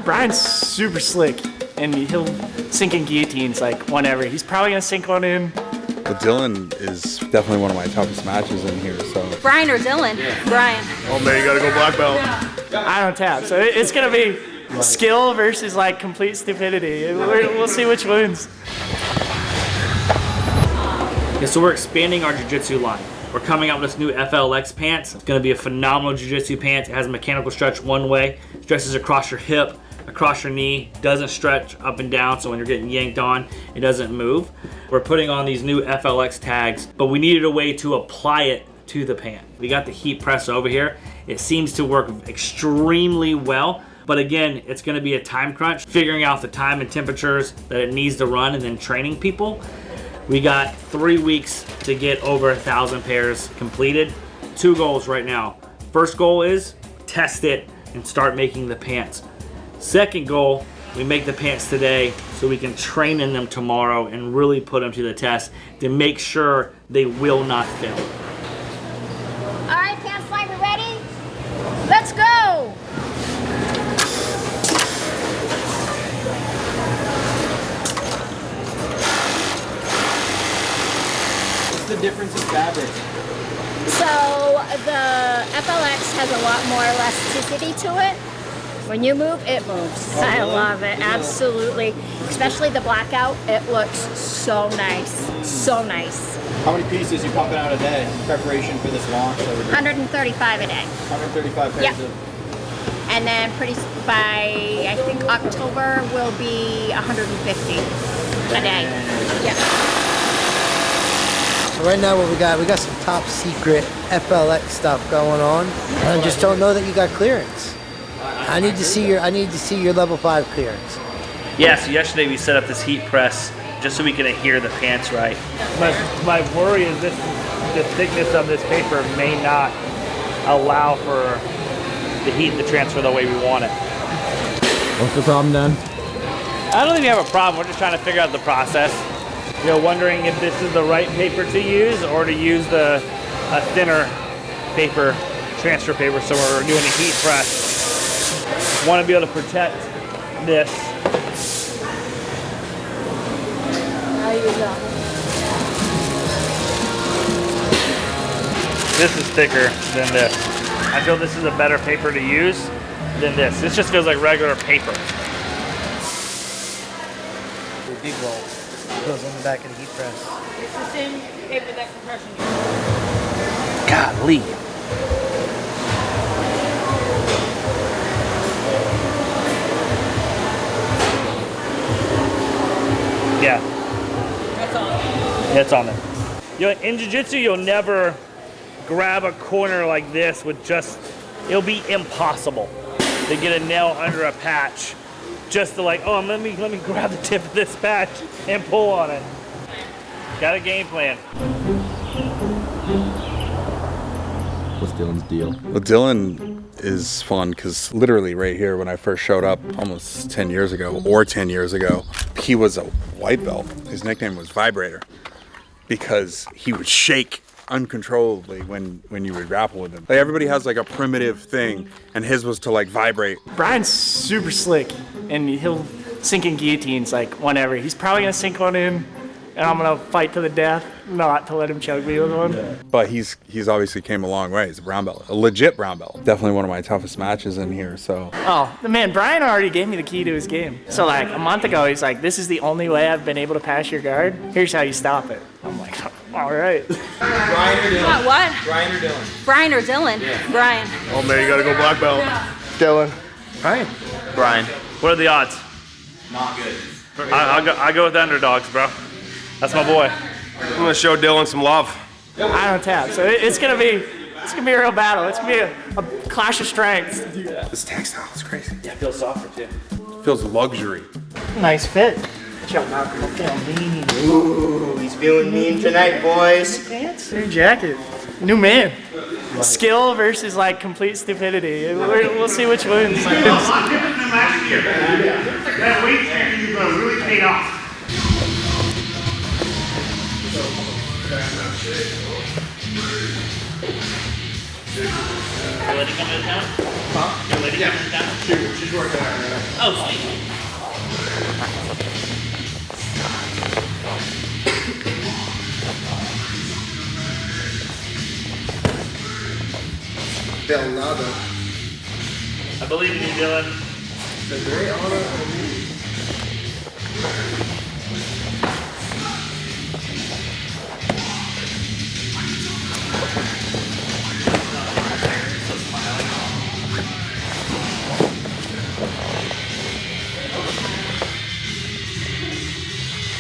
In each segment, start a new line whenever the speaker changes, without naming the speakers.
Brian's super slick, and he'll sink in guillotines like whenever. He's probably gonna sink one in.
But Dylan is definitely one of my toughest matches in here, so.
Brian or Dylan? Yeah. Brian.
Oh man, you gotta go black belt.
I don't tap, so it's gonna be skill versus like complete stupidity. We'll see which wins.
Okay, so we're expanding our jiu-jitsu line. We're coming out with this new FLX pants. It's gonna be a phenomenal jiu-jitsu pants. It has a mechanical stretch one way, stretches across your hip, across your knee, doesn't stretch up and down, so when you're getting yanked on, it doesn't move. We're putting on these new FLX tags, but we needed a way to apply it to the pant. We got the heat press over here. It seems to work extremely well, but again, it's gonna be a time crunch, figuring out the time and temperatures that it needs to run and then training people. We got 3 weeks to get over 1,000 pairs completed. 2 goals right now. First goal is test it and start making the pants. Second goal, we make the pants today so we can train in them tomorrow and really put them to the test to make sure they will not fail.
All right, pants line, we ready? Let's go!
What's the difference in fabric?
So the FLX has a lot more elasticity to it. When you move, it moves.
Oh,
I
really?
love it, absolutely. Especially the blackout, it looks so nice, so nice.
How many pieces you pumping out a day in preparation for this launch?
135 a day.
135 pairs
Yep.
of...
And then by, I think October will be 150 a day. Yeah.
So right now what we got some top secret FLX stuff going on. And I just don't know that you got clearance. I need to see your level 5 clearance.
Yeah, so yesterday we set up this heat press just so we can adhere the pants right. My worry is the thickness of this paper may not allow for the heat to transfer the way we want it.
What's the problem then?
I don't think we have a problem. We're just trying to figure out the process. You know, wondering if this is the right paper to use or to use a thinner paper, transfer paper, so we're doing a heat press. Want to be able to protect this.
How you go?
This is thicker than this. I feel this is a better paper to use than this. This just feels like regular paper.
The big roll goes on the back of the heat press.
It's the same paper that compression
Golly. Yeah.
That's on.
Yeah, it's on there. You know, in jiu-jitsu, you'll never grab a corner like this with just, it'll be impossible to get a nail under a patch just to like, oh, let me grab the tip of this patch and pull on it. Got a game plan.
What's Dylan's deal?
Well, Dylan is fun because literally right here when I first showed up almost 10 years ago, he was a white belt. His nickname was Vibrator because he would shake uncontrollably when you would grapple with him. Like everybody has like a primitive thing, and his was to like vibrate.
Brian's super slick, and he'll sink in guillotines like whenever. He's probably gonna sink one in, and I'm gonna fight to the death, not to let him choke me with one.
But he's obviously came a long way. He's a brown belt, a legit brown belt. Definitely one of my toughest matches in here. So.
Oh, man, Brian already gave me the key to his game. So like a month ago, he's like, "This is the only way I've been able to pass your guard. Here's how you stop it." I'm like, all right.
Brian or Dylan?
What?
Brian or Dylan?
Brian or Dylan? Yeah. Brian.
Oh man, you gotta go black belt.
Dylan.
Brian.
Brian. What are the odds?
Not good.
I go with the underdogs, bro. That's my boy.
I'm gonna show Dylan some love.
I don't tap, so it's gonna be a real battle. It's gonna be a clash of strengths.
This textile is crazy.
Yeah, it feels softer too.
Feels luxury.
Nice fit. Jump out, I'm feeling mean.
Ooh, he's feeling mean tonight, boys.
Pants, new jacket, new man. Skill versus like complete stupidity. We'll see which wins.
That weight training is gonna really pay off. Your lady coming to town? Huh? Your lady coming to town? She's working out right now. Oh,
Belnado.
I believe in you, Dylan.
It's a great honor for me.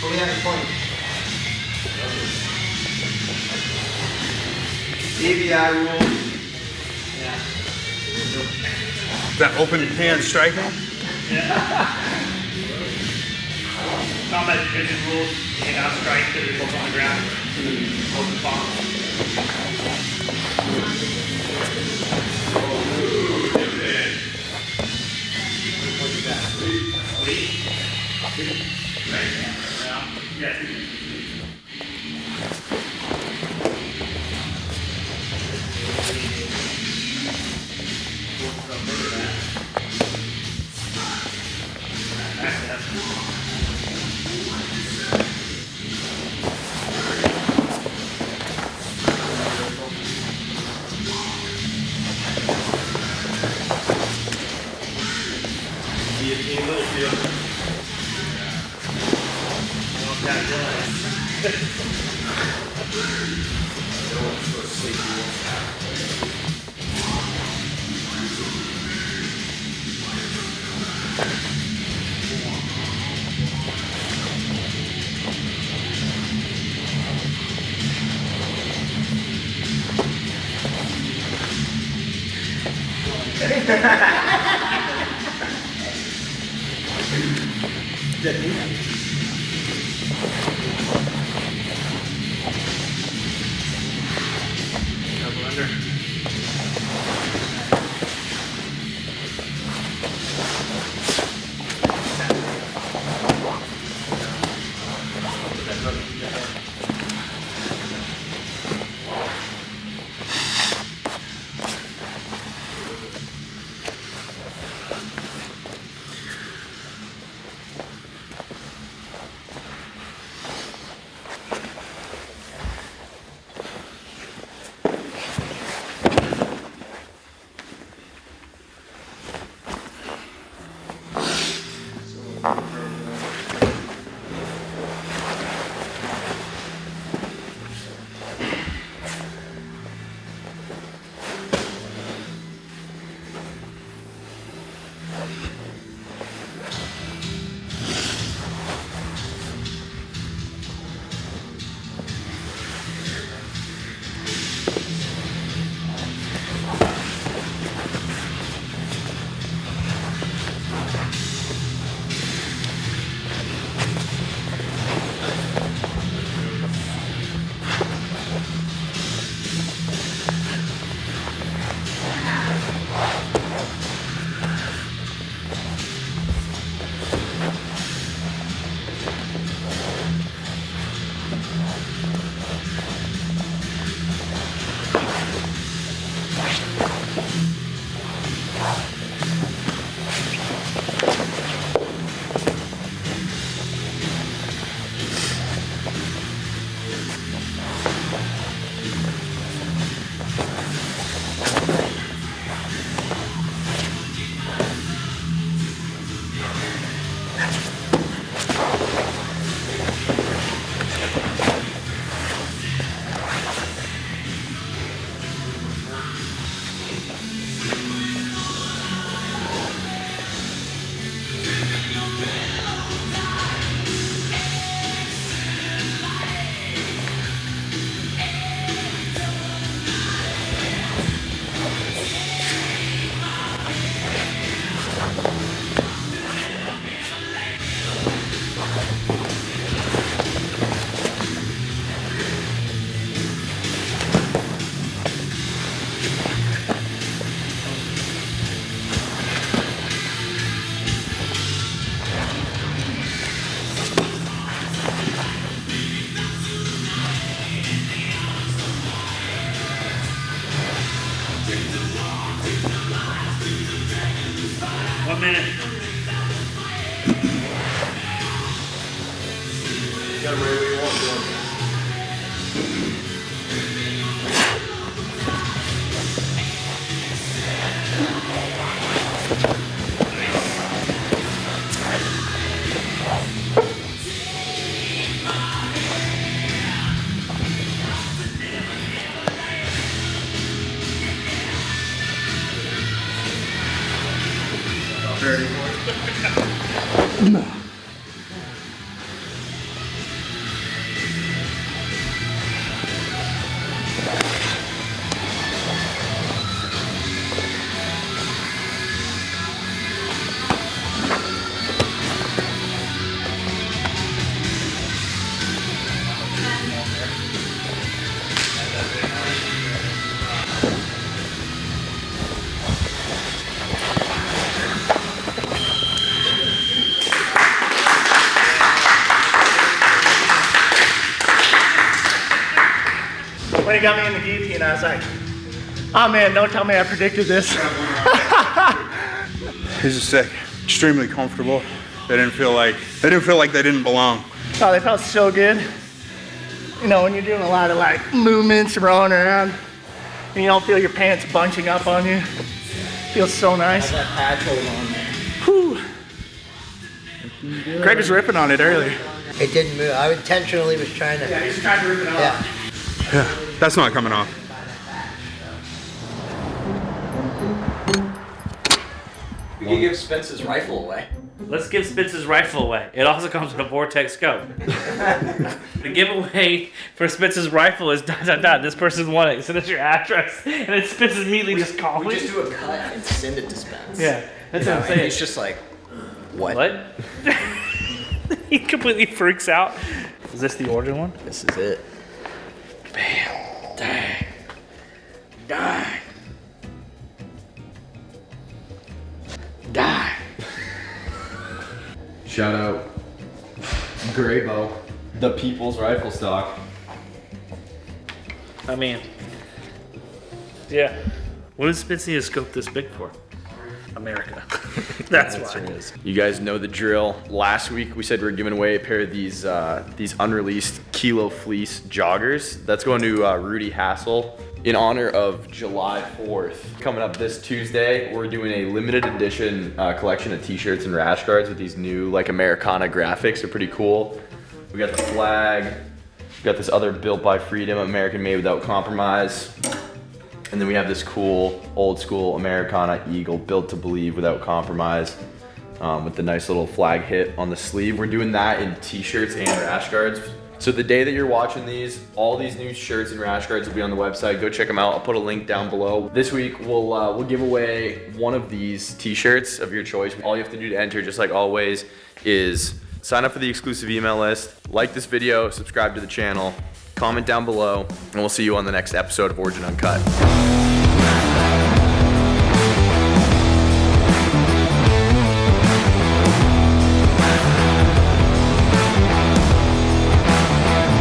What we having fun? ABI rules.
Is that open hand striking?
Combat jiu-jitsu rules, you cannot strike because you're both on the ground. Open palm. Littlefield. Double under.
Got him right where you want him.
When he got me in the guillotine, I was like, oh man, don't tell me I predicted this.
These are sick. Extremely comfortable. They didn't feel like they didn't belong.
Oh, they felt so good. You know, when you're doing a lot of like movements, rolling around, and you don't feel your pants bunching up on you. Feels so nice.
That patch hold on there.
Whew. Greg was ripping on it earlier.
It didn't move. I intentionally was trying to.
Yeah, he's trying to rip it off.
Yeah.
Yeah, that's not coming off.
We could give Spence's rifle away.
Let's give Spence's rifle away. It also comes with a vortex scope. The giveaway for Spence's rifle is ... This person won it. Send us your address, and then Spence immediately just calls
We
me.
just do a cut and send it to Spence.
Yeah, that's what I'm
And
saying.
he's just like, what?
What? He completely freaks out. Is this the origin one?
This is it. Bam. Dang. Die. Die.
Shout out Graybo, the people's rifle stock.
I mean, yeah. What does Spence need to scope this big for? America. That's why.
You guys know the drill. Last week we said we were giving away a pair of these unreleased Kilo Fleece joggers. That's going to Rudy Hassel in honor of July 4th. Coming up this Tuesday, we're doing a limited edition collection of t-shirts and rash guards with these new like Americana graphics. They're pretty cool. We got the flag. We got this other Built by Freedom, American made without compromise. And then we have this cool, old school Americana eagle, built to believe without compromise, with the nice little flag hit on the sleeve. We're doing that in t-shirts and rash guards. So the day that you're watching these, all these new shirts and rash guards will be on the website. Go check them out. I'll put a link down below. This week, we'll give away one of these t-shirts of your choice. All you have to do to enter, just like always, is sign up for the exclusive email list, like this video, subscribe to the channel, comment down below, and we'll see you on the next episode of Origin Uncut.